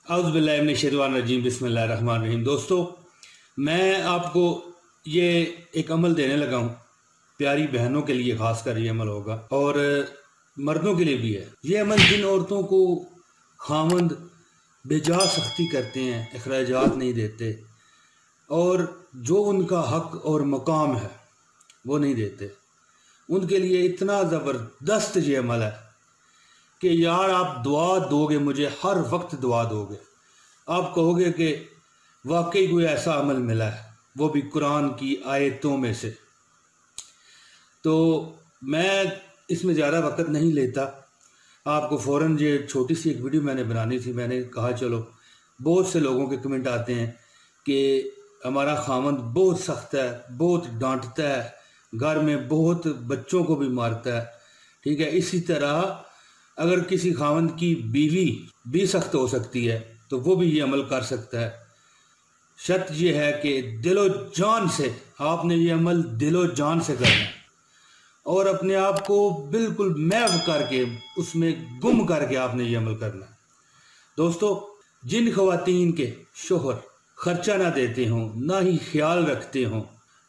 औज़ु बिल्लाहि मिनश शैतानिर रजीम बिस्मिल्लाहिर रहमानिर रहीम। दोस्तों, मैं आपको ये एक अमल देने लगा हूँ। प्यारी बहनों के लिए ख़ास कर ये अमल होगा और मर्दों के लिए भी है। ये अमल जिन औरतों को खामंद बेजा सख्ती करते हैं, अखराजात नहीं देते और जो उनका हक और मकाम है वो नहीं देते, उनके लिए इतना ज़बरदस्त ये अमल है कि यार आप दुआ दोगे, मुझे हर वक्त दुआ दोगे। आप कहोगे कि वाकई कोई ऐसा अमल मिला है, वो भी कुरान की आयतों में से। तो मैं इसमें ज़्यादा वक्त नहीं लेता, आपको फ़ौरन ये छोटी सी एक वीडियो मैंने बनानी थी। मैंने कहा चलो, बहुत से लोगों के कमेंट आते हैं कि हमारा खामंद बहुत सख्त है, बहुत डांटता है, घर में बहुत बच्चों को भी मारता है। ठीक है, इसी तरह अगर किसी खामंद की बीवी भी सख्त हो सकती है तो वो भी ये अमल कर सकता है। शर्त ये है कि दिलो जान से आपने ये अमल दिलो जान से करना है और अपने आप को बिल्कुल महव करके, उसमें गुम करके आपने ये अमल करना है। दोस्तों, जिन ख़वातीन के शोहर खर्चा ना देते हों, ना ही ख्याल रखते हों,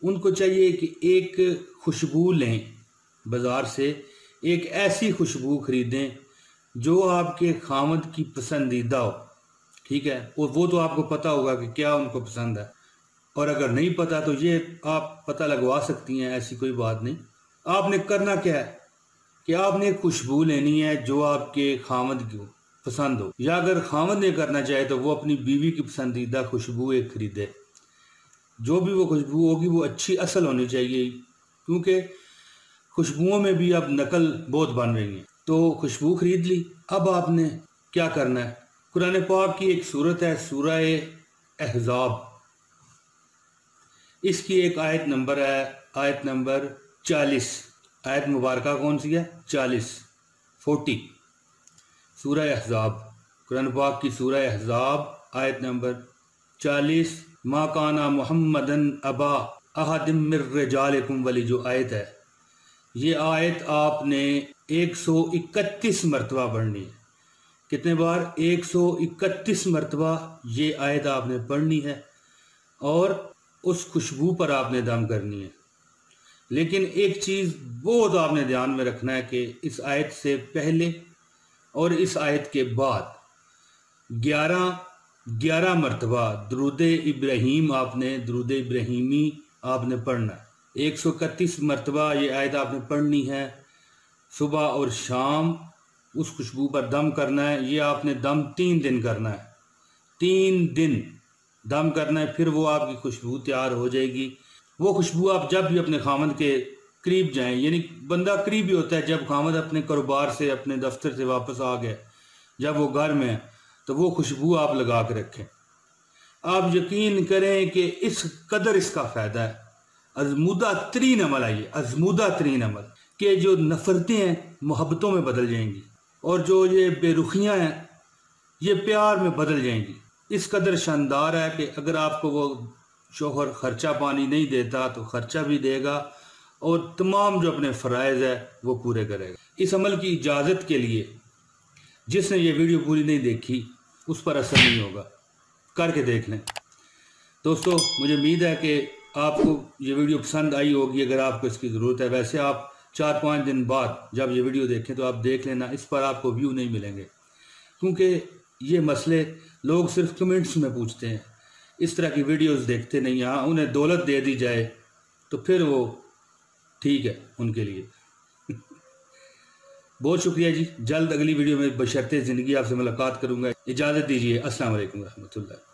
उनको चाहिए कि एक खुशबू लें बाज़ार से, एक ऐसी खुशबू खरीदें जो आपके खामद की पसंदीदा हो। ठीक है, और वो तो आपको पता होगा कि क्या उनको पसंद है, और अगर नहीं पता तो ये आप पता लगवा सकती हैं, ऐसी कोई बात नहीं। आपने करना क्या है कि आपने एक खुशबू लेनी है जो आपके खामद को पसंद हो, या अगर खामद ने करना चाहे तो वो अपनी बीवी की पसंदीदा खुशबू एक खरीदे। जो भी वो खुशबू होगी वो अच्छी असल होनी चाहिए, क्योंकि खुशबुओं में भी अब नकल बहुत बन रही है। तो खुशबू खरीद ली। अब आपने क्या करना है, कुरान पाक की एक सूरत है, सूरह अहज़ाब, इसकी एक आयत नंबर है, आयत नंबर 40। आयत मुबारक कौन सी है? 40। सूरह अहज़ाब, कुरान पाक की सूरह अहज़ाब, आयत नंबर 40। मा काना मुहम्मदन अबा अहदिम मिर रिजालिकुम वाली जो आयत है, ये आयत आपने 131 मरतबा पढ़नी है। कितने बार? 131 मरतबा ये आयत आपने पढ़नी है और उस खुशबू पर आपने दम करनी है। लेकिन एक चीज़ बहुत आपने ध्यान में रखना है कि इस आयत से पहले और इस आयत के बाद 11 मरतबा दरूद इब्राहीम आपने, दरूद इब्राहीमी आपने पढ़ना है। 131 मरतबा ये आयत आपने पढ़नी है, सुबह और शाम उस खुशबू पर दम करना है। ये आपने दम 3 दिन करना है, 3 दिन दम करना है, फिर वो आपकी खुशबू तैयार हो जाएगी। वो खुशबू आप जब भी अपने खामद के करीब जाएं, यानी बंदा करीब ही होता है जब खामद अपने कारोबार से, अपने दफ्तर से वापस आ गया, जब वो घर में है, तो वो खुशबू आप लगा के रखें। आप यकीन करें कि इस कदर इसका फ़ायदा है। अज़मुदा तरीन अमल है ये, अज़मुदा तरीन अमल, कि जो नफ़रतें हैं मोहब्बतों में बदल जाएंगी और जो ये बेरुखियाँ हैं ये प्यार में बदल जाएंगी। इस कदर शानदार है कि अगर आपको वो शोहर ख़र्चा पानी नहीं देता तो ख़र्चा भी देगा और तमाम जो अपने फ़राइज़ है वो पूरे करेगा। इस अमल की इजाज़त के लिए जिसने ये वीडियो पूरी नहीं देखी उस पर असर नहीं होगा, करके देख लें। दोस्तों, मुझे उम्मीद है कि आपको ये वीडियो पसंद आई होगी, अगर आपको इसकी ज़रूरत है। वैसे आप 4-5 दिन बाद जब ये वीडियो देखें तो आप देख लेना, इस पर आपको व्यू नहीं मिलेंगे, क्योंकि ये मसले लोग सिर्फ कमेंट्स में पूछते हैं, इस तरह की वीडियोस देखते नहीं। हाँ, उन्हें दौलत दे दी जाए तो फिर वो ठीक है उनके लिए। बहुत शुक्रिया जी। जल्द अगली वीडियो में बशर्ते ज़िंदगी आपसे मुलाकात करूँगा। इजाज़त दीजिए। अस्सलाम वालेकुम रहमतुल्लाह।